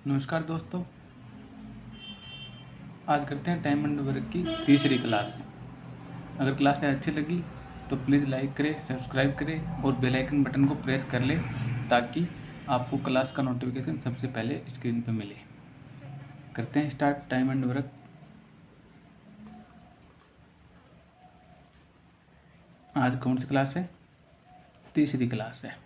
नमस्कार दोस्तों, आज करते हैं टाइम एंड वर्क की तीसरी क्लास। अगर क्लास अच्छी लगी तो प्लीज़ लाइक करें, सब्सक्राइब करें और बेल आइकन बटन को प्रेस कर लें ताकि आपको क्लास का नोटिफिकेशन सबसे पहले स्क्रीन पर मिले। करते हैं स्टार्ट टाइम एंड वर्क। आज कौन सी क्लास है? तीसरी क्लास है।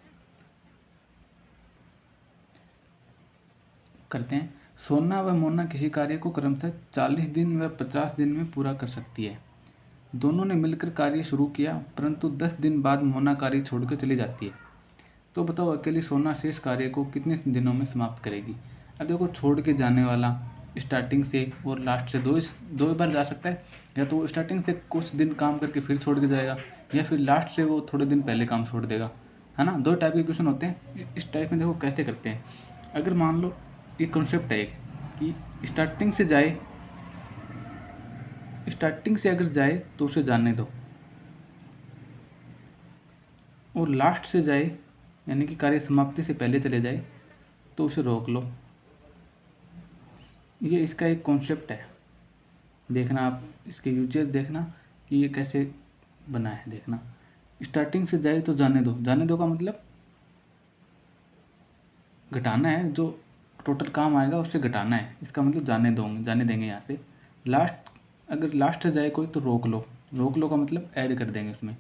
करते हैं। सोना व मोना किसी कार्य को क्रमशः 40 दिन व 50 दिन में पूरा कर सकती है। दोनों ने मिलकर कार्य शुरू किया, परंतु 10 दिन बाद मोना कार्य छोड़कर चली जाती है। तो बताओ अकेली सोना शेष कार्य को कितने दिनों में समाप्त करेगी? अब देखो, छोड़ के जाने वाला स्टार्टिंग से और लास्ट से दो बार जा सकता है। या तो वो स्टार्टिंग से कुछ दिन काम करके फिर छोड़ के जाएगा, या फिर लास्ट से वो थोड़े दिन पहले काम छोड़ देगा, है ना। दो टाइप के क्वेश्चन होते हैं। इस टाइप में देखो कैसे करते हैं। अगर मान लो एक कॉन्सेप्ट है कि स्टार्टिंग से अगर जाए तो उसे जाने दो, और लास्ट से जाए यानी कि कार्य समाप्ति से पहले चले जाए तो उसे रोक लो। ये इसका एक कॉन्सेप्ट है। देखना आप इसके यूजेस देखना कि ये कैसे बना है। देखना, स्टार्टिंग से जाए तो जाने दो। जाने दो का मतलब घटाना है, जो टोटल काम आएगा उससे घटाना है। इसका मतलब जाने देंगे यहाँ से। अगर लास्ट से जाए कोई तो रोक लो। रोक लो का मतलब ऐड कर देंगे उसमें, है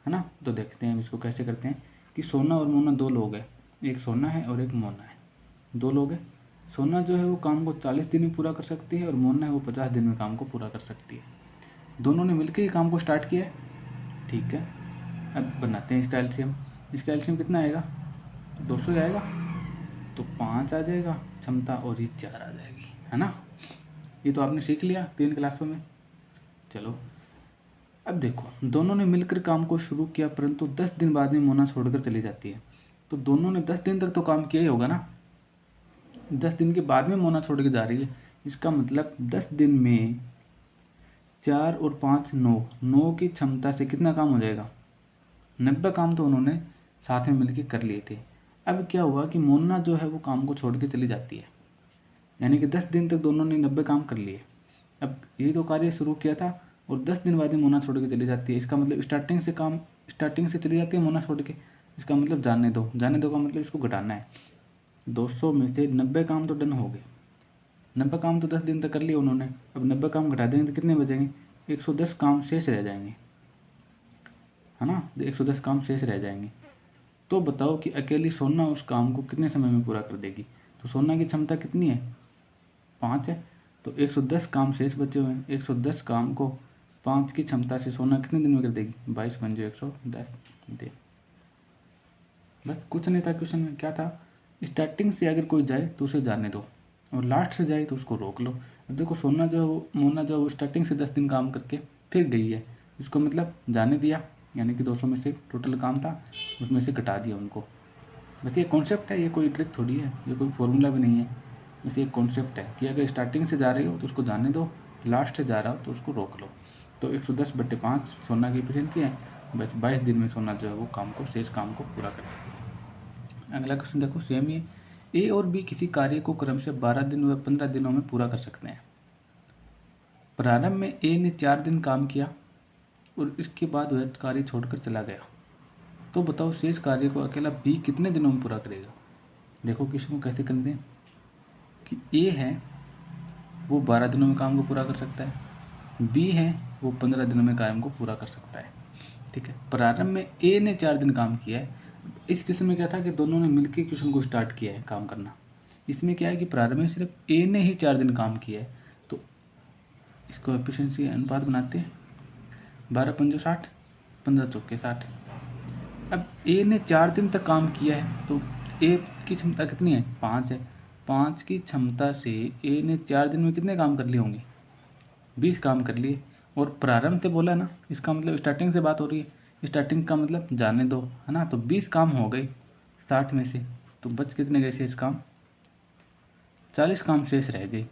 ना। तो देखते हैं इसको कैसे करते हैं कि सोना और मोना दो लोग हैं। एक सोना है और एक मोना है, दो लोग हैं। सोना जो है वो काम को 40 दिन में पूरा कर सकती है और मोना है वो 50 दिन में काम को पूरा कर सकती है। दोनों ने मिलकर ही काम को स्टार्ट किया है, ठीक है। अब बनाते हैं इसका एलसीएम। इसका एलसीएम कितना आएगा? 200 आएगा, तो 5 आ जाएगा क्षमता और ये 4 आ जाएगी, है ना। ये तो आपने सीख लिया 3 क्लासों में। चलो अब देखो, दोनों ने मिलकर काम को शुरू किया, परंतु 10 दिन बाद में मोना छोड़कर चली जाती है। तो दोनों ने 10 दिन तक तो काम किया ही होगा ना। 10 दिन के बाद में मोना छोड़ के जा रही है। इसका मतलब 10 दिन में 4 और 5 9 की क्षमता से कितना काम हो जाएगा? 90 काम तो उन्होंने साथ में मिलकर कर लिए थे। अब क्या हुआ कि मोना जो है वो काम को छोड़ के चली जाती है, यानी कि 10 दिन तक दोनों ने 90 काम कर लिए। अब ये तो कार्य शुरू किया था और 10 दिन बाद में मोना छोड़ के चली जाती है। इसका मतलब स्टार्टिंग से चली जाती है मोना छोड़ के। इसका मतलब जाने दो का मतलब इसको घटाना है। 200 में से 90 काम तो डन हो गए। 90 काम तो 10 दिन तक कर लिए उन्होंने। अब 90 काम घटा देंगे तो कितने बचेंगे? 110 काम शेष रह जाएंगे, है ना। 110 काम शेष रह जाएंगे। तो बताओ कि अकेली सोना उस काम को कितने समय में पूरा कर देगी? तो सोना की क्षमता कितनी है? 5 है। तो 110 काम शेष बचे हुए हैं। 110 काम को 5 की क्षमता से सोना कितने दिन में कर देगी? 22 पंजे 110 दिन। बस कुछ नहीं था क्वेश्चन में। क्या था? स्टार्टिंग से अगर कोई जाए तो उसे जाने दो, और लास्ट से जाए तो उसको रोक लो। अब देखो, मोना जो वो स्टार्टिंग से 10 दिन काम करके फिर गई है। इसको मतलब जाने दिया, यानी कि 200 में से टोटल काम था उसमें से घटा दिया उनको। बस ये कॉन्सेप्ट है, ये कोई ट्रिक थोड़ी है, ये कोई फॉर्मूला भी नहीं है। बस एक कॉन्सेप्ट है कि अगर स्टार्टिंग से जा रही हो तो उसको जाने दो, लास्ट से जा रहा हो तो उसको रोक लो। तो 110/5 सोना की एफिशिएंसी है। बस 22 दिन में सोना जो है वो शेष काम को पूरा कर देगा। अगला क्वेश्चन देखो, सेम ही है। ए और बी किसी कार्य को क्रमशः 12 दिन व 15 दिनों में पूरा कर सकते हैं। प्रारंभ में ए ने 4 दिन काम किया और इसके बाद वह कार्य छोड़कर चला गया। तो बताओ शेष कार्य को अकेला बी कितने दिनों में पूरा करेगा? देखो क्वेश्चन को कैसे करते हैं कि ए है वो 12 दिनों में काम को पूरा कर सकता है, बी है वो 15 दिनों में काम को पूरा कर सकता है, ठीक है। प्रारंभ में ए ने 4 दिन काम किया है। इस क्वेश्चन में क्या था कि दोनों ने मिलकर क्वेश्चन को स्टार्ट किया है काम करना। इसमें क्या है कि प्रारंभ में सिर्फ ए ने ही 4 दिन काम किया है, तो इसको एफिशिएंसी अनुपात बनाते हैं। 12 पंजो 60, 15 चौके 60। अब ए ने 4 दिन तक काम किया है तो ए की क्षमता कितनी है? 5 है। 5 की क्षमता से ए ने 4 दिन में कितने काम कर लिए होंगे? 20 काम कर लिए। और प्रारंभ से बोला ना, इसका मतलब स्टार्टिंग से बात हो रही है। स्टार्टिंग का मतलब जाने दो, है ना। तो 20 काम हो गए 60 में से, तो बच कितने गए शेष काम? 40 काम शेष रह गए।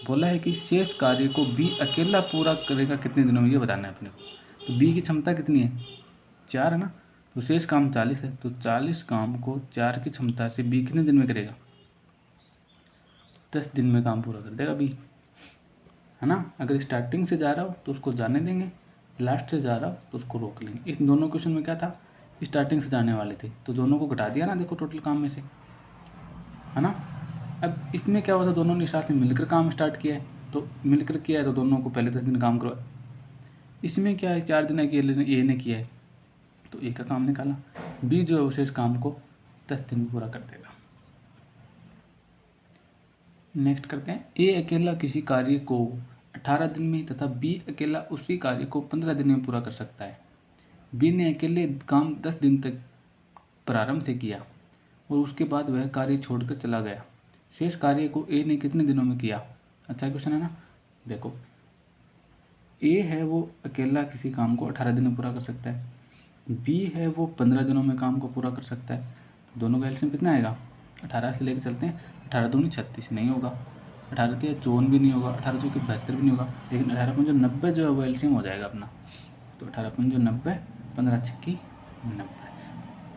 बोला है कि शेष कार्य को बी अकेला पूरा करेगा कितने दिनों में, ये बताना है अपने को। तो बी की क्षमता कितनी है? 4 है ना। तो शेष काम 40 है, तो 40 काम को 4 की क्षमता से बी कितने दिन में करेगा? 10 दिन में काम पूरा कर देगा बी, है ना। अगर स्टार्टिंग से जा रहा हो तो उसको जाने देंगे, लास्ट से जा रहा हो तो उसको रोक लेंगे। इस दोनों क्वेश्चन में क्या था, स्टार्टिंग से जाने वाले थे तो दोनों को घटा दिया ना, देखो टोटल काम में से, है ना। अब इसमें क्या हुआ था, दोनों ने साथ में मिलकर काम स्टार्ट किया है, तो मिलकर किया है तो दोनों को पहले 10 दिन काम करो। इसमें क्या है, 4 दिन अकेले ए ने किया है तो ए का काम निकाला, बी जो है उसे इस काम को 10 दिन में पूरा कर देगा। नेक्स्ट करते हैं, ए अकेला किसी कार्य को 18 दिन में तथा बी अकेला उसी कार्य को 15 दिन में पूरा कर सकता है। बी ने अकेले काम 10 दिन तक प्रारंभ से किया और उसके बाद वह कार्य छोड़कर चला गया। शेष कार्य को ए ने कितने दिनों में किया। अच्छा क्वेश्चन है ना। देखो ए है वो अकेला किसी काम को 18 दिन में पूरा कर सकता है, बी है वो 15 दिनों में काम को पूरा कर सकता है। दोनों का एलसीएम कितना आएगा, 18 से लेकर चलते हैं, 18 दूनी 36 नहीं होगा, 18 तिया 54 भी नहीं होगा, 18 चौकी 72 भी नहीं होगा, लेकिन 18 पंजो 90 जो है वो एलसीएम हो जाएगा अपना। तो 18 पंजो 90, 15 छक्की 90,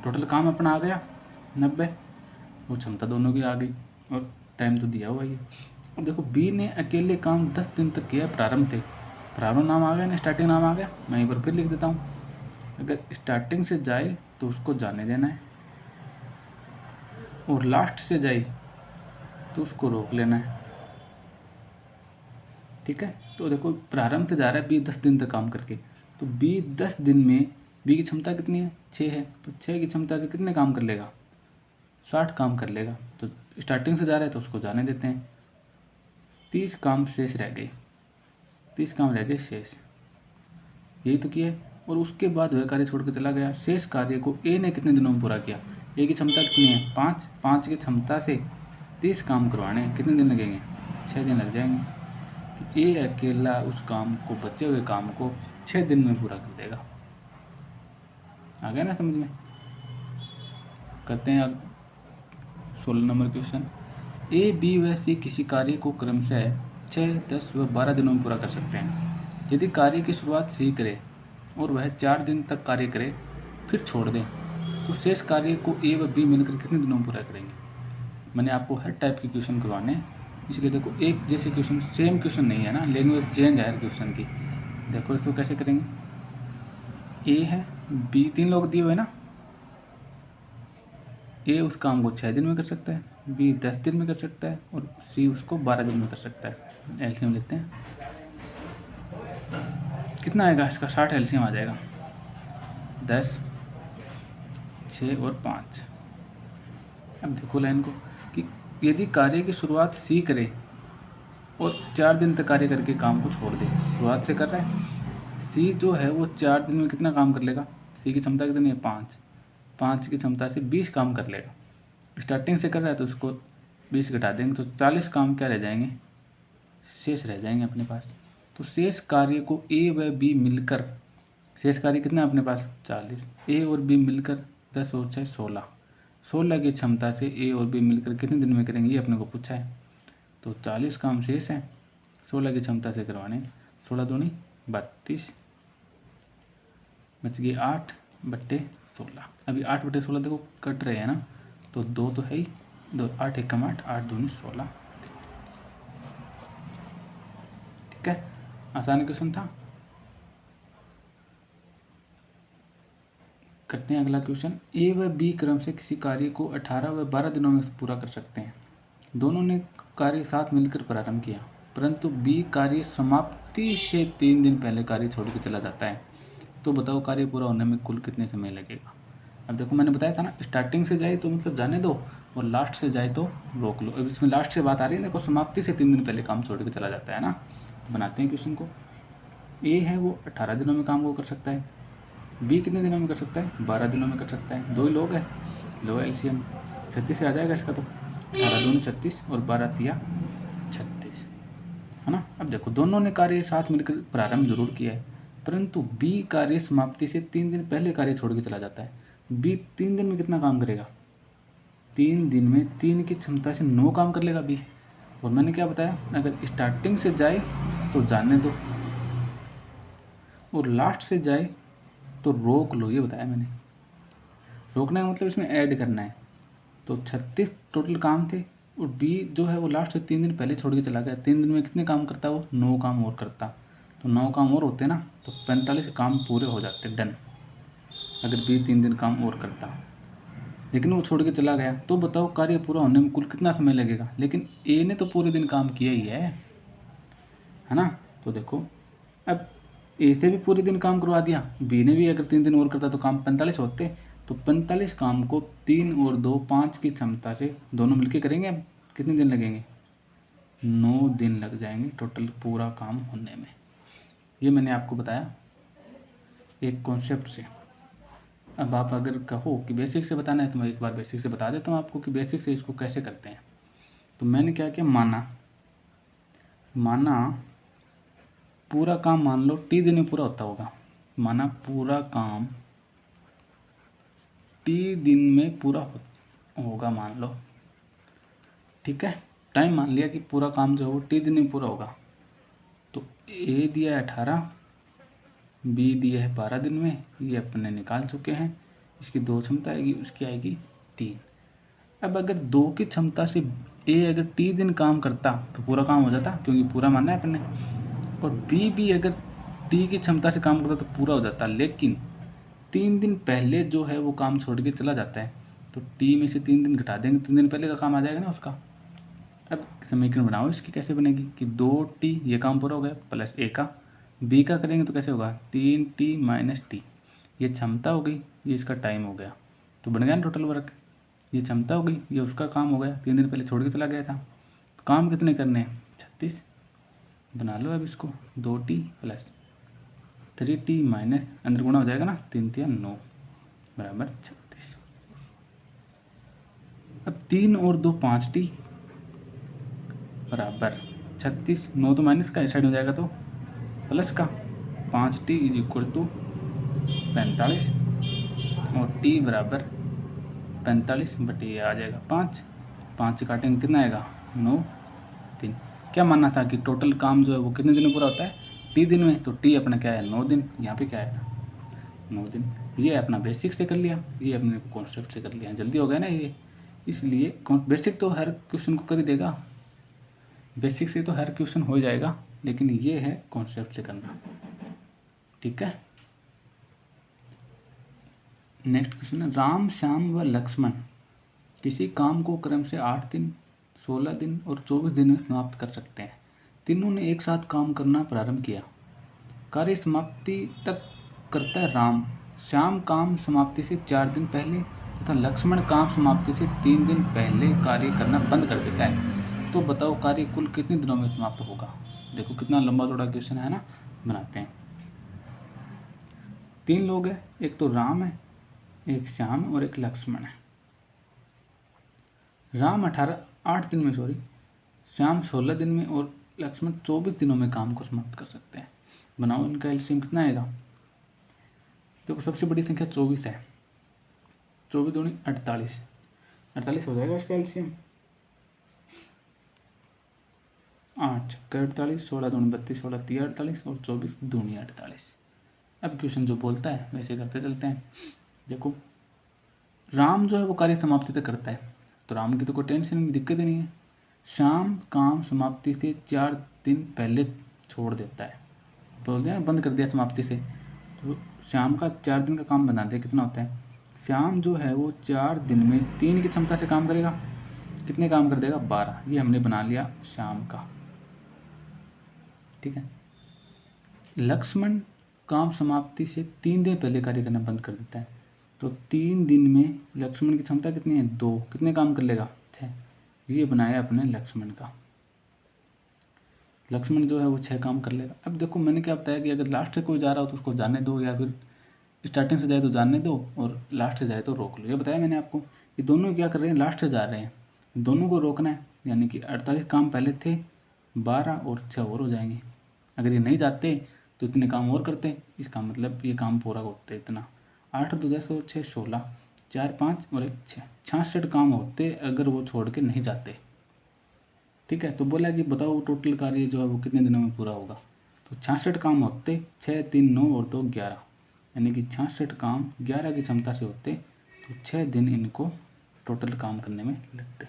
टोटल काम अपना आ गया 90 और क्षमता दोनों की आ गई और टाइम तो दिया हुआ ये। अब देखो बी ने अकेले काम 10 दिन तक किया प्रारंभ से, प्रारंभ नाम आ गया ना, स्टार्टिंग नाम आ गया, मैं एक बार फिर लिख देता हूँ। अगर स्टार्टिंग से जाए तो उसको जाने देना है और लास्ट से जाए तो उसको रोक लेना है, ठीक है। तो देखो प्रारंभ से जा रहा है बी 10 दिन तक काम करके, तो बी 10 दिन में, बी की क्षमता कितनी है 6 है, तो 6 की क्षमता से कितने काम कर लेगा, 60 काम कर लेगा। तो स्टार्टिंग से जा रहा है तो उसको जाने देते हैं, 30 काम शेष रह गए, 30 काम रह गए शेष, यही तो किया है। और उसके बाद वह कार्य छोड़ कर चला गया। शेष कार्य को ए ने कितने दिनों में पूरा किया, ए की क्षमता कितनी है 5, 5 की क्षमता से 30 काम करवाने हैं, कितने दिन लगेंगे 6 दिन लग जाएंगे। ए अकेला उस काम को, बचे हुए काम को 6 दिन में पूरा कर देगा। आ गया ना समझ में। करते हैं अब 16 नंबर क्वेश्चन। ए बी व सी किसी कार्य को क्रमशः 6, 10 व 12 दिनों में पूरा कर सकते हैं। यदि कार्य की शुरुआत सी करे और वह 4 दिन तक कार्य करे फिर छोड़ दें तो शेष कार्य को ए व बी मिलकर कितने दिनों में पूरा करेंगे। मैंने आपको हर टाइप के क्वेश्चन करवाने हैं, इसलिए देखो एक जैसे क्वेश्चन, सेम क्वेश्चन नहीं है ना, लैंग्वेज चेंज है हर क्वेश्चन की। देखो इसको कैसे करेंगे, ए है, बी 3 लोग दिए हुए ना, ए उस काम को 6 दिन में कर सकता है, बी 10 दिन में कर सकता है और सी उसको 12 दिन में कर सकता है। एलसीएम लेते हैं, कितना आएगा इसका, 60 एलसीएम आ जाएगा, 10, 6 और 5। अब देखो लाइन को कि यदि कार्य की शुरुआत सी करे और 4 दिन तक कार्य करके काम को छोड़ दे, शुरुआत से कर रहा है, सी जो है वो 4 दिन में कितना काम कर लेगा, सी की क्षमता कितनी है 5, 5 की क्षमता से 20 काम कर लेगा। स्टार्टिंग से कर रहा है तो उसको 20 घटा देंगे तो 40 काम क्या रह जाएंगे, शेष रह जाएंगे अपने पास। तो शेष कार्य को ए व बी मिलकर, शेष कार्य कितना है अपने पास 40, ए और बी मिलकर 10 और 6 16, 16 की क्षमता से ए और बी मिलकर कितने दिन में करेंगे ये अपने को पूछा है। तो 40 काम शेष है, 16 की क्षमता से करवाने, 16 दूनी 32, बच गए 8 बट्टे 16। अभी 8 बट्टे 16 देखो कट रहे हैं ना, तो 2 तो है ही, 2 8 1 8, 8 दूनी 16, ठीक है। आसान क्वेश्चन था। करते हैं अगला क्वेश्चन। ए व बी क्रम से किसी कार्य को 18 व 12 दिनों में पूरा कर सकते हैं। दोनों ने कार्य साथ मिलकर प्रारंभ किया, परंतु बी कार्य समाप्ति से 3 दिन पहले कार्य छोड़ के चला जाता है। तो बताओ कार्य पूरा होने में कुल कितने समय लगेगा। अब देखो मैंने बताया था ना, स्टार्टिंग से जाए तो मतलब जाने दो और लास्ट से जाए तो रोक लो। अब इसमें लास्ट से बात आ रही है, देखो समाप्ति से 3 दिन पहले काम छोड़ के चला जाता है ना। तो बनाते हैं क्वेश्चन को। ए है वो 18 दिनों में काम को कर सकता है, बी कितने दिनों में कर सकता है 12 दिनों में कर सकता है। 2 ही लोग हैं, लो एलसीएम 36 से आ जाएगा इसका, तो 18 दूनी 36 और 12 तिया 36, है ना। अब देखो दोनों ने कार्य साथ मिलकर प्रारंभ जरूर किया है, परंतु बी कार्य समाप्ति से 3 दिन पहले कार्य छोड़ के चला जाता है। बी 3 दिन में कितना काम करेगा, 3 दिन में 3 की क्षमता से 9 काम कर लेगा बी। और मैंने क्या बताया, अगर स्टार्टिंग से जाए तो जाने दो और लास्ट से जाए तो रोक लो, ये बताया मैंने। रोकना है मतलब इसमें ऐड करना है। तो 36 टोटल काम थे, और बी जो है वो लास्ट से 3 दिन पहले छोड़ के चला गया। 3 दिन में कितने काम करता है वो? 9 काम और करता। तो 9 काम और होते ना, तो 45 काम पूरे हो जाते डन, अगर बी 3 दिन काम और करता। लेकिन वो छोड़ के चला गया, तो बताओ कार्य पूरा होने में कुल कितना समय लगेगा? लेकिन ए ने तो पूरे दिन काम किया ही है ना। तो देखो अब ए से भी पूरे दिन काम करवा दिया, बी ने भी अगर 3 दिन और करता तो काम 45 होते। तो 45 काम को 3 और 2 5 की क्षमता से दोनों मिलके करेंगे। अब कितने दिन लगेंगे? 9 दिन लग जाएंगे टोटल पूरा काम होने में। ये मैंने आपको बताया एक कॉन्सेप्ट से। अब आप अगर कहो कि बेसिक से बताना है तो मैं एक बार बेसिक से बता देता हूँ आपको कि बेसिक से इसको कैसे करते हैं। तो मैंने क्या किया, माना पूरा काम मान लो टी दिन में पूरा होता होगा। माना पूरा काम टी दिन में पूरा होगा मान लो, ठीक है। टाइम मान लिया कि पूरा काम जो है वो टी दिन में पूरा होगा। तो ए दिया है 18, बी दिया है 12 दिन में, ये अपने निकाल चुके हैं। इसकी 2 क्षमता आएगी, उसकी आएगी 3। अब अगर 2 की क्षमता से ए अगर टी दिन काम करता तो पूरा काम हो जाता, क्योंकि पूरा मानना है अपने। और बी भी अगर टी की क्षमता से काम करता तो पूरा हो जाता। लेकिन 3 दिन पहले जो है वो काम छोड़ के चला जाता है, तो टी में से 3 दिन घटा देंगे, 3 दिन पहले का काम आ जाएगा ना उसका। अब समीकरण बनाओ इसकी, कैसे बनेगी कि 2t ये काम पूरा हो गया प्लस ए का, बी का करेंगे तो कैसे होगा 3t माइनस टी, ये क्षमता हो गई, ये इसका टाइम हो गया, तो बन गया ना टोटल वर्क। ये क्षमता हो गई, ये उसका काम हो गया, 3 दिन पहले छोड़ के चला गया था। तो काम कितने करने हैं? 36 बना लो। अब इसको 2t प्लस 3t माइनस अंदर गुणा हो जाएगा ना, 3 3 9 बराबर 36। अब 3 और 2 5t बराबर 36। 9 तो माइनस का इस साइड हो जाएगा तो प्लस का 5t इज इक्वल टू 45 और t बराबर 45 बटे ये आ जाएगा 5। 5 से काटेंगे कितना आएगा 9 3। क्या मानना था कि टोटल काम जो है वो कितने दिन में पूरा होता है? टी दिन में। तो टी अपना क्या है 9 दिन, यहाँ पे क्या है 9 दिन। ये अपना बेसिक से कर लिया, ये अपने कॉन्सेप्ट से कर लिया, जल्दी हो गया ना ये। इसलिए बेसिक तो हर क्वेश्चन को कर ही देगा, बेसिक से तो हर क्वेश्चन हो जाएगा, लेकिन ये है कॉन्सेप्ट से करना, ठीक है। नेक्स्ट क्वेश्चन है, राम श्याम व लक्ष्मण किसी काम को क्रम से 8 दिन 16 दिन और 24 दिन में समाप्त कर सकते हैं। तीनों ने एक साथ काम करना प्रारंभ किया। कार्य समाप्ति तक करता है राम, श्याम काम समाप्ति से 4 दिन पहले तथा लक्ष्मण काम समाप्ति से 3 दिन पहले कार्य करना बंद कर देता है। तो बताओ कार्य कुल कितने दिनों में समाप्त होगा? देखो कितना लंबा चौड़ा क्वेश्चन है ना, बनाते हैं। 3 लोग हैं, एक तो राम है, एक श्याम और एक लक्ष्मण है। राम 8 दिन में श्याम 16 दिन में और लक्ष्मण 24 दिनों में काम को समाप्त कर सकते हैं। बनाओ इनका एलसीएम कितना आएगा? देखो सबसे बड़ी संख्या 24 है, 24 दूनी 48, 48 हो जाएगा इसका एलसीएम। 8 छक्का 48, 16 दूनी 32, 16 3 48 और 24 दूनी 48। अब क्वेश्चन जो बोलता है वैसे करते चलते हैं। देखो राम जो है वो कार्य समाप्ति तक करता है, तो राम की तो कोई टेंशन नहीं, दिक्कत ही नहीं है। श्याम काम समाप्ति से 4 दिन पहले छोड़ देता है, बोल दिया ना बंद कर दिया समाप्ति से। तो श्याम का 4 दिन का काम बना दिया, कितना होता है? श्याम जो है वो 4 दिन में 3 की क्षमता से काम करेगा, कितने काम कर देगा 12। ये हमने बना लिया श्याम का, ठीक है। लक्ष्मण काम समाप्ति से 3 दिन पहले कार्य करना बंद कर देता है, तो 3 दिन में लक्ष्मण की क्षमता कितनी है 2, कितने काम कर लेगा 6। ये बनाया अपने लक्ष्मण का, लक्ष्मण जो है वो 6 काम कर लेगा। अब देखो मैंने क्या बताया कि अगर लास्ट से कोई जा रहा हो तो उसको जाने दो, या फिर स्टार्टिंग से जाए तो जाने दो और लास्ट से जाए तो रोक लो। ये बताया मैंने आपको। ये दोनों क्या कर रहे हैं, लास्ट से जा रहे हैं, दोनों को रोकना है। यानी कि 48 काम पहले थे, 12 और 6 और हो जाएंगे। अगर ये नहीं जाते तो इतने काम और करते, इसका मतलब ये काम पूरा होते इतना। 8 2 10 और 6 16, 4 5 और 1 6, 66 काम होते अगर वो छोड़ के नहीं जाते, ठीक है। तो बोला कि बताओ टोटल कार्य जो है वो कितने दिनों में पूरा होगा? तो 66 काम होते, 6 3 9 और 2 11, यानी कि 66 काम 11 की क्षमता से होते, तो 6 दिन इनको टोटल काम करने में लगते।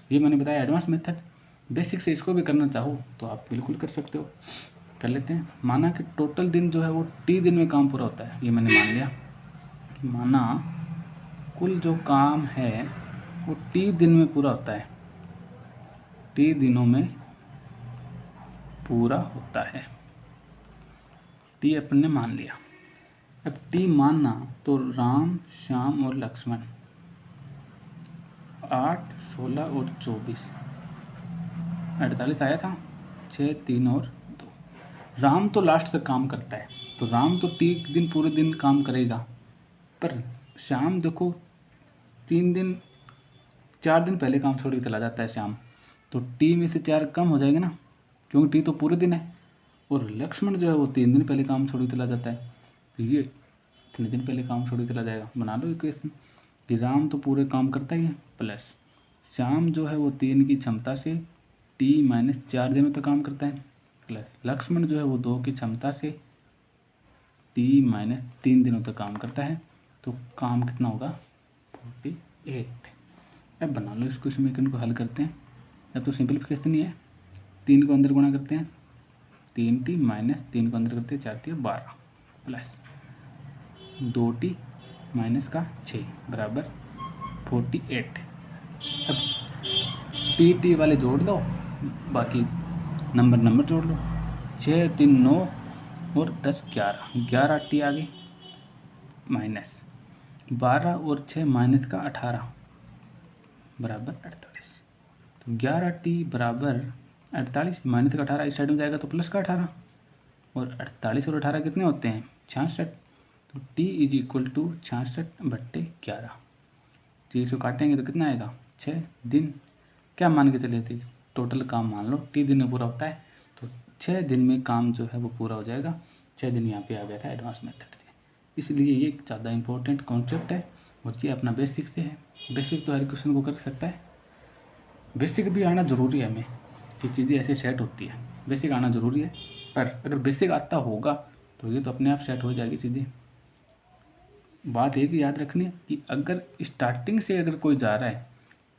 ये मैंने बताया एडवांस मेथड। बेसिक से इसको भी करना चाहो तो आप बिल्कुल कर सकते हो। कर लेते हैं। माना कि टोटल दिन जो है वो टी दिन में काम पूरा होता है, ये मैंने मान लिया। माना कुल जो काम है वो टी दिन में पूरा होता है, टी दिनों में पूरा होता है। टी अपन ने मान लिया। अब टी मानना तो राम, श्याम और लक्ष्मण 8, 16 और 24, 48 आया था। 6, 3 और 2। राम तो लास्ट तक काम करता है, तो राम तो टी दिन पूरे दिन काम करेगा। पर श्याम देखो 3 दिन 4 दिन पहले काम छोड़ के चला जाता है श्याम, तो टी में से 4 कम हो जाएंगे ना, क्योंकि टी तो पूरे दिन है। और लक्ष्मण जो है वो 3 दिन पहले काम छोड़ के चला जाता है, तो ये इतने दिन पहले काम छोड़ के चला जाएगा। बना लो इक्वेशन कि राम तो पूरे काम करता ही है, प्लस श्याम जो है वो 3 की क्षमता से टी - 4 दिनों तक काम करता है, प्लस लक्ष्मण जो है वो 2 की क्षमता से टी - 3 दिनों तक काम करता है। तो काम कितना होगा 48। अब बना लो इसको, समीकरण को हल करते हैं। अब तो सिंपलीफिकेशन ही है, 3 को अंदर गुणा करते हैं, 3t - 3 को अंदर करते हैं, 4 × 12 प्लस 2t - 6 बराबर 48। अब टी वाले जोड़ दो, बाकी नंबर जोड़ लो। 6, 3, 9 और 10, 11 टी आ गई, माइनस 12 और 6 - 18 बराबर 48। तो 11t बराबर 48 - 18 इस साइड में जाएगा तो प्लस का 18, और 48 और 18 कितने होते हैं 66। तो t = 66/11। चीज़ को काटेंगे तो कितना आएगा 6 दिन। क्या मान के चले थे, टोटल काम मान लो टी दिन में पूरा होता है, तो 6 दिन में काम जो है वो पूरा हो जाएगा। 6 दिन यहाँ पे आ गया था एडवांस मेथड से, इसलिए ये ज़्यादा इंपॉर्टेंट कॉन्सेप्ट है। और ये अपना बेसिक से है। बेसिक तो हर क्वेश्चन को कर सकता है, बेसिक भी आना ज़रूरी है हमें कि चीज़ें ऐसे सेट होती है। बेसिक आना ज़रूरी है, पर अगर बेसिक आता होगा तो ये तो अपने आप सेट हो जाएगी चीज़ें। बात एक याद रखनी है कि अगर स्टार्टिंग से अगर कोई जा रहा है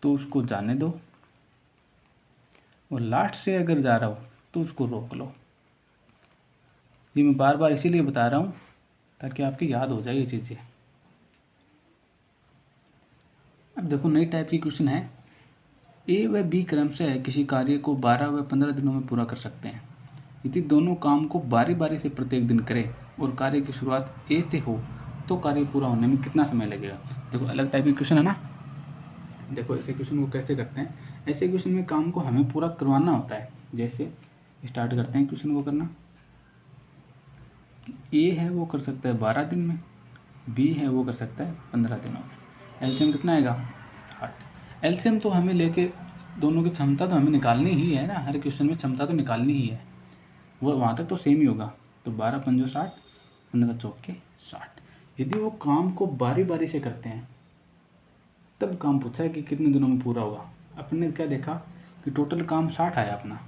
तो उसको जाने दो, और लास्ट से अगर जा रहा हो तो उसको रोक लो। ये मैं बार बार इसीलिए बता रहा हूँ ताकि आपकी याद हो जाए ये चीज़ें। अब देखो नई टाइप की क्वेश्चन है, ए व बी क्रम से किसी कार्य को 12 व 15 दिनों में पूरा कर सकते हैं। यदि दोनों काम को बारी बारी से प्रत्येक दिन करें और कार्य की शुरुआत ए से हो तो कार्य पूरा होने में कितना समय लगेगा। देखो अलग टाइप की क्वेश्चन है ना। देखो ऐसे क्वेश्चन को कैसे करते हैं, ऐसे क्वेश्चन में काम को हमें पूरा करवाना होता है। जैसे स्टार्ट करते हैं क्वेश्चन को करना, ए है वो कर सकता है 12 दिन में, बी है वो कर सकता है 15 दिनों में। एलसीएम कितना आएगा 60। एलसीएम तो हमें लेके दोनों की क्षमता तो हमें निकालनी ही है ना, हर क्वेश्चन में क्षमता तो निकालनी ही है, वो वहाँ तक तो सेम ही होगा। तो 12 × 5 = 60, 15 × 4 = 60। यदि वो काम को बारी बारी से करते हैं तब काम पूछा है कि कितने दिनों में पूरा होगा। अपने क्या देखा कि टोटल काम 60 आया अपना।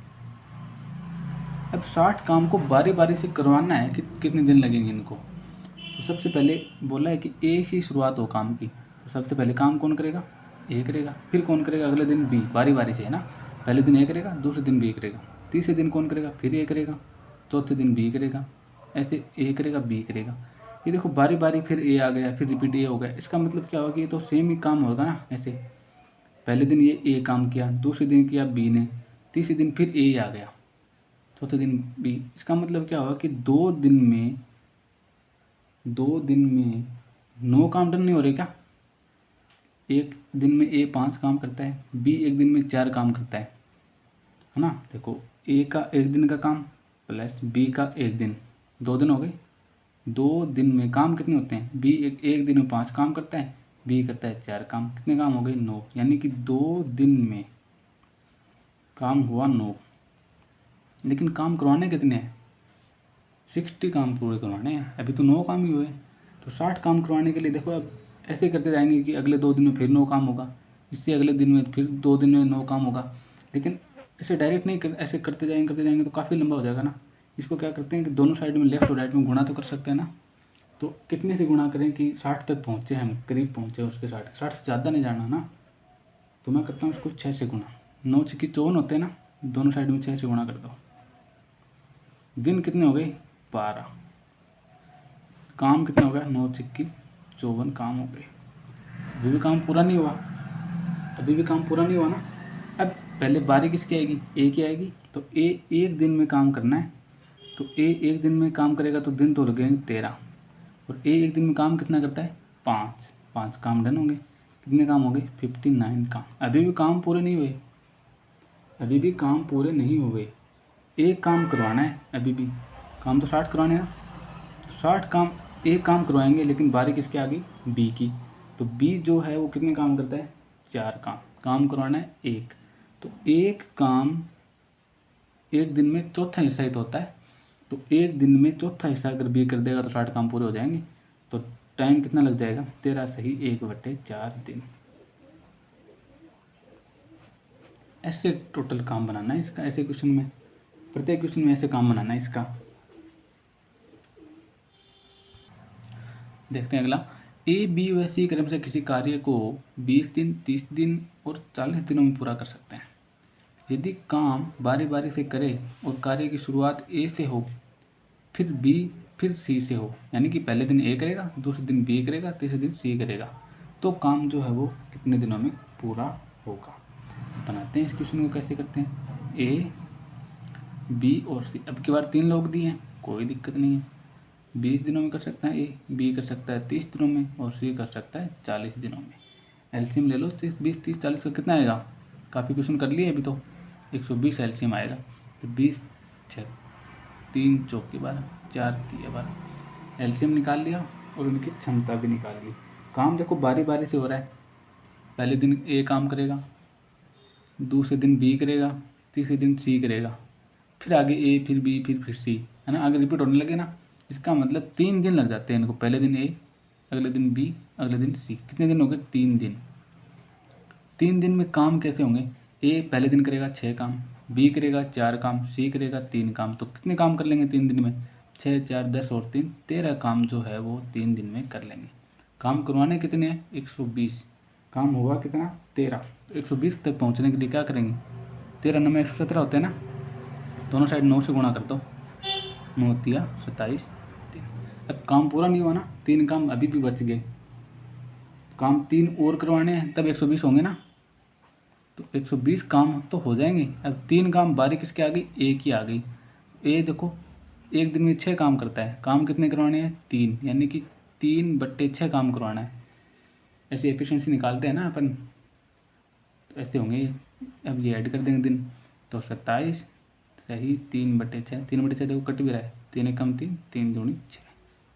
अब 60 काम को बारी बारी से करवाना है कि कितने दिन लगेंगे इनको। तो सबसे पहले बोला है कि ए ही शुरुआत हो काम की, तो सबसे पहले काम कौन करेगा ए करेगा, फिर कौन करेगा अगले दिन बी, बारी बारी से है ना। पहले दिन ए करेगा, दूसरे दिन बी करेगा, तीसरे दिन कौन करेगा फिर ए करेगा, चौथे दिन बी करेगा, ऐसे ए करेगा बी करेगा। ये देखो बारी बारी फिर ए आ गया, फिर रिपीट ए हो गया। इसका मतलब क्या होगा कि ये तो सेम ही काम होगा ना। ऐसे पहले दिन ये ए काम किया, दूसरे दिन किया बी ने, तीसरे दिन फिर ए आ गया, चौथे दिन बी। इसका मतलब क्या होगा कि 2 दिन में 9 काम डन नहीं हो रहे क्या। एक दिन में ए 5 काम करता है, बी एक दिन में 4 काम करता है ना। देखो ए का 1 दिन का काम प्लस बी का 1 दिन, 2 दिन हो गए। 2 दिन में काम कितने होते हैं, बी एक दिन में 5 काम करता है, बी करता है 4 काम, कितने काम हो गए 9। यानी कि 2 दिन में काम हुआ 9, लेकिन काम करवाने कितने हैं 60 काम पूरे करवाने हैं, अभी तो 9 काम ही हुए। तो 60 काम करवाने के लिए देखो अब ऐसे करते जाएंगे कि अगले 2 दिन में फिर 9 काम होगा, इससे अगले दिन में फिर 2 दिन में 9 काम होगा। लेकिन ऐसे डायरेक्ट नहीं ऐसे करते जाएंगे तो काफ़ी लंबा हो जाएगा ना। इसको क्या करते हैं कि दोनों साइड में लेफ्ट और राइट में गुणा तो कर सकते हैं ना। तो कितने से गुणा करें कि 60 तक पहुँचे, हम करीब पहुँचे उसके 60 से ज़्यादा नहीं जाना ना। तो मैं करता हूँ उसको 6 से गुणा। 9 छक्की 54 होते हैं ना, दोनों साइड में 6 से गुणा कर दो। दिन कितने हो गए? 12। काम कितना हो गया? 9 छक्की 54 काम हो गए। अभी भी काम पूरा नहीं हुआ, अभी भी काम पूरा नहीं हुआ ना। अब पहले बारी किसकी आएगी? ए की आएगी। तो ए एक दिन में काम करना है, तो ए एक दिन में काम करेगा तो दिन तो लगेंगे 13, और ए एक दिन में काम कितना करता है? 5। 5 काम डन होंगे। कितने काम हो गए? 59 काम। अभी भी काम पूरे नहीं हुए, अभी भी काम पूरे नहीं हुए। एक काम करवाना है, अभी भी काम तो 60 करवाने हैं ना, तो 60 काम, एक काम करवाएंगे, लेकिन बारी किसकी आ गई? बी की। तो बी जो है वो कितने काम करता है? 4 काम करवाना है एक। तो एक काम एक दिन में चौथा हिस्सा ही तो होता है, तो एक दिन में चौथा हिस्सा अगर बी कर देगा तो 60 काम पूरे हो जाएंगे। तो टाइम कितना लग जाएगा? 13 सही 1/4 दिन। ऐसे टोटल काम बनाना है इसका, ऐसे क्वेश्चन में, प्रत्येक क्वेश्चन में ऐसे काम बनाना है इसका। देखते हैं अगला। ए बी व सी क्रम से किसी कार्य को 20 दिन, 30 दिन और 40 दिनों में पूरा कर सकते हैं। यदि काम बारी बारी से करे और कार्य की शुरुआत ए से हो, फिर बी, फिर सी से हो, यानी कि पहले दिन ए करेगा, दूसरे दिन बी करेगा, तीसरे दिन सी करेगा, तो काम जो है वो कितने दिनों में पूरा होगा। बनाते हैं इस क्वेश्चन को, कैसे करते हैं। ए बी और सी, अब की बार 3 लोग दिए हैं, कोई दिक्कत नहीं है। 20 दिनों में कर सकता है ए, बी कर सकता है 30 दिनों में, और सी कर सकता है 40 दिनों में। एलसीएम ले लो, 30 20 30 40 का कितना आएगा? काफ़ी क्वेश्चन कर लिए अभी तो, 120 एलसीएम आएगा। तो 20 6 3 चौके 12, 4 3 12, एलसीएम निकाल लिया और उनकी क्षमता भी निकाल ली। काम देखो बारी बारी से हो रहा है, पहले दिन ए काम करेगा, दूसरे दिन बी करेगा, तीसरे दिन सी करेगा, फिर आगे ए, फिर बी, फिर सी, है ना, आगे रिपीट होने लगे ना। इसका मतलब 3 दिन लग जाते हैं इनको, पहले दिन ए, अगले दिन बी, अगले दिन सी। कितने दिन हो गए? 3 दिन। 3 दिन में काम कैसे होंगे? ए पहले दिन करेगा 6 काम, बी करेगा 4 काम, सी करेगा 3 काम। तो कितने काम कर लेंगे 3 दिन में? 6 4 10 और 3 13 काम जो है वो 3 दिन में कर लेंगे। काम करवाने कितने हैं? 120। काम हुआ कितना? 13। तो 120 तक पहुंचने के लिए क्या करेंगे? 13 9 में 117 होते हैं ना, दोनों साइड 9 से गुणा कर दो, 9 तिया 27 3। अब काम पूरा नहीं हुआ ना, 3 काम अभी भी बच गए, काम 3 और करवाने हैं, तब 120 होंगे ना। तो 120 काम तो हो जाएंगे। अब 3 काम बारी किसके आ गई? ए की आ गई। ए देखो एक दिन में 6 काम करता है, काम कितने करवाने हैं? 3, यानी कि 3/6 काम करवाना है। ऐसे एफिशिएंसी निकालते हैं ना अपन, तो ऐसे होंगे। अब ये ऐड कर देंगे दिन, तो 27 सही 3/6, 3/6 देखो कट भी रहा है, 3 एकम 3, 3 दूनी 6,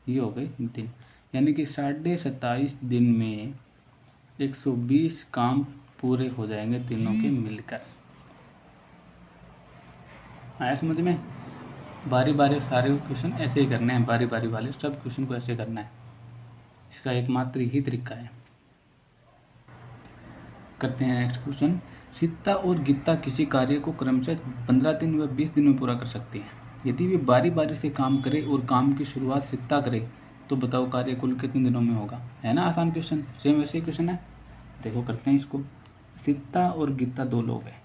ये हो गए दिन। यानी कि 27.5 दिन में 120 काम पूरे हो जाएंगे तीनों के मिलकर। आया समझ में? बारी बारी सारे क्वेश्चन ऐसे ही करने हैं, बारी बारी वाले सब क्वेश्चन को ऐसे करना है, इसका एकमात्र ही तरीका है। करते हैं नेक्स्ट क्वेश्चन। सीता और गीता किसी कार्य को क्रमशः 15 दिन व 20 दिन में पूरा कर सकती हैं। यदि वे बारी बारी से काम करे और काम की शुरुआत सीता करे, तो बताओ कार्य कुल कितने दिनों में होगा। है ना आसान क्वेश्चन, सेम वैसे ही क्वेश्चन है। देखो करते हैं इसको। सीता और गीता 2 लोग हैं,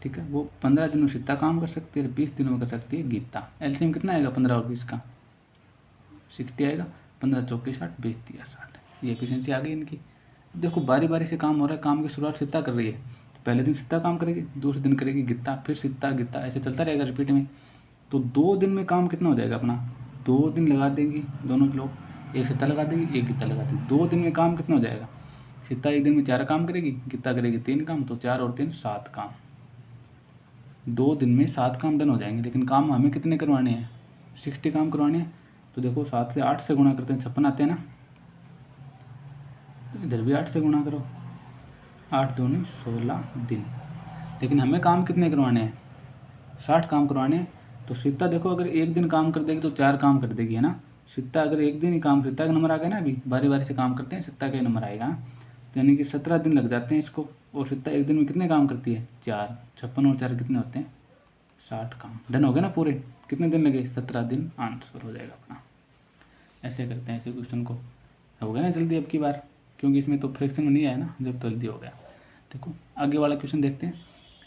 ठीक है। वो 15 दिन में सीता काम कर सकती है, 20 दिनों में कर सकती है गीता। एलसीएम कितना आएगा 15 और 20 का? 60 आएगा। 15 चौके 60, 20 तिया 60, ये एफिशिएंसी आ गई इनकी। देखो बारी बारी से काम हो रहा है, काम की शुरुआत सीता कर रही है, तो पहले दिन सीता काम करेगी, दूसरे दिन करेगी गीता, फिर सीता गीता, ऐसे चलता रहेगा रिपीट में। तो 2 दिन में काम कितना हो जाएगा अपना? 2 दिन लगा देंगी दोनों लोग, एक सीता लगा देगी, एक गीता लगा देगी। 2 दिन में काम कितना हो जाएगा? सीता एक दिन में 4 काम करेगी, गीता करेगी 3 काम, तो 4 और 3 7 काम। 2 दिन में 7 काम डन हो जाएंगे। लेकिन काम हमें कितने करवाने हैं? 60 काम करवाने हैं। तो देखो 7 से 8 से गुणा करते हैं, 56 आते हैं ना, तो इधर भी 8 से गुणा करो, 8 दूनी 16 दिन। लेकिन हमें काम कितने करवाने हैं? 60 काम करवाने हैं। तो सीता देखो अगर एक दिन काम कर देगी तो 4 काम कर देगी, है ना। सीता अगर एक दिन ही काम, सीता का नंबर आ गया ना, अभी बारी बारी से काम करते हैं, सीता का ही नंबर आएगा। तो यानी कि 17 दिन लग जाते हैं इसको। और सीता एक दिन में कितने काम करती है? 4। 56 और 4 कितने होते हैं? 60 काम। डन हो गए ना पूरे। कितने दिन लगे? 17 दिन। आंसर हो जाएगा अपना। ऐसे करते हैं, ऐसे क्वेश्चन को हो गया ना जल्दी अब की बार, क्योंकि इसमें तो फ्रैक्शन में नहीं आया ना, जब तो जल्दी हो गया। देखो आगे वाला क्वेश्चन देखते हैं।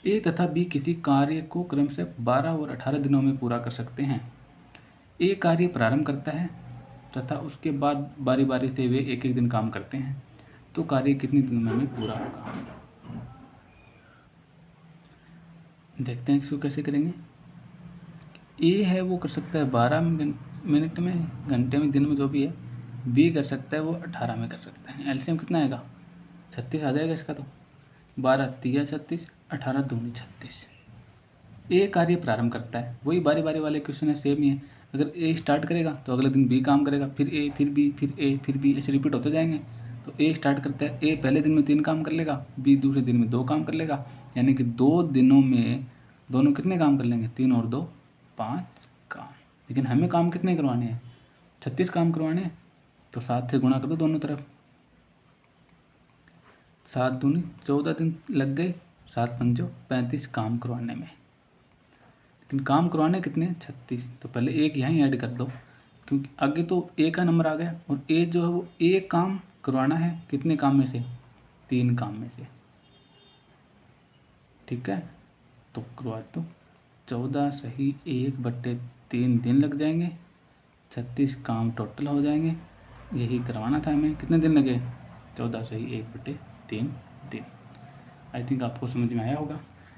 ए तथा बी किसी कार्य को क्रमशः 12 और 18 दिनों में पूरा कर सकते हैं। ए कार्य प्रारंभ करता है तथा उसके बाद बारी बारी से वे एक एक दिन काम करते हैं, तो कार्य कितने दिनों में पूरा होगा। देखते हैं इसको कैसे करेंगे। ए है वो कर सकता है 12 मिनट में, घंटे में, दिन में, जो भी है। बी कर सकता है वो 18 में कर सकता है। एलसीएम कितना आएगा, 36 आ जाएगा इसका। तो 12 तिया 36, 18 दूनी 36। ए कार्य प्रारंभ करता है, वही बारी बारी वाले क्वेश्चन है, सेम ही है। अगर ए स्टार्ट करेगा तो अगले दिन बी काम करेगा, फिर ए, फिर बी, फिर ए, फिर बी, ऐसे रिपीट होते जाएंगे। तो ए स्टार्ट करता है, ए पहले दिन में 3 काम कर लेगा, बी दूसरे दिन में 2 काम कर लेगा, यानी कि 2 दिनों में दोनों कितने काम कर लेंगे, 3 और 2 5 काम। लेकिन हमें काम कितने करवाने हैं, 36 काम करवाने हैं। तो 7 से गुणा कर दो दोनों तरफ, 7 दूनी 14 दिन लग गए, 7 पंचो 35 काम करवाने में। लेकिन काम करवाने कितने, 36। तो पहले एक यहाँ ऐड कर दो, क्योंकि आगे तो ए का नंबर आ गया, और ए जो है वो एक काम करवाना है कितने काम में से, 3 काम में से। ठीक है, तो करवा दो। 14 सही 1/3 दिन लग जाएंगे, 36 काम टोटल हो जाएंगे। यही करवाना था हमें। कितने दिन लगे, 14 सही 1/3 दिन। आई थिंक आपको समझ में आया होगा।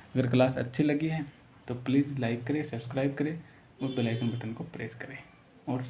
अगर क्लास अच्छी लगी है तो प्लीज़ लाइक करें, सब्सक्राइब करें और बेल आइकन बटन को प्रेस करें और